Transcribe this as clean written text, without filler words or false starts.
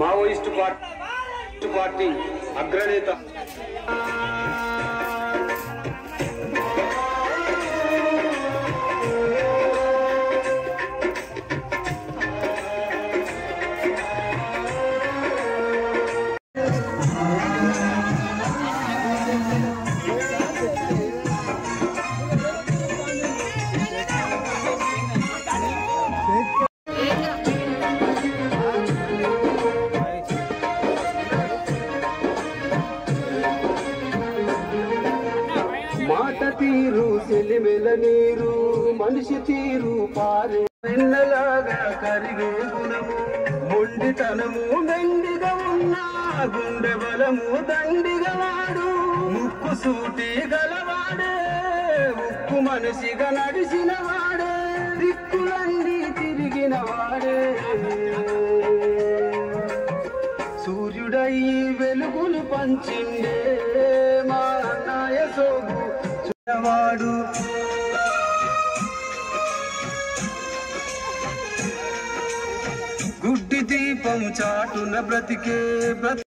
Maoist party అగ్రనేత మాట తీరు సెలిమెల నీరు మనిషి తీరు పారే వెన్నలాగా కరిగే గుణము మొండితనము మెండిగా ఉన్న గుండె బలము దండిగా వాడు ముక్కు సూటి గలవాడే ఉక్కు మనిషిగా నడిచిన వాడే దిక్కులన్నీ తిరిగిన వాడే సూర్యుడై వెలుగులు పంచిండే మా అన్నయ్య సోగు చూడవాడు గుడ్డి దీపం చాటున బ్రతికే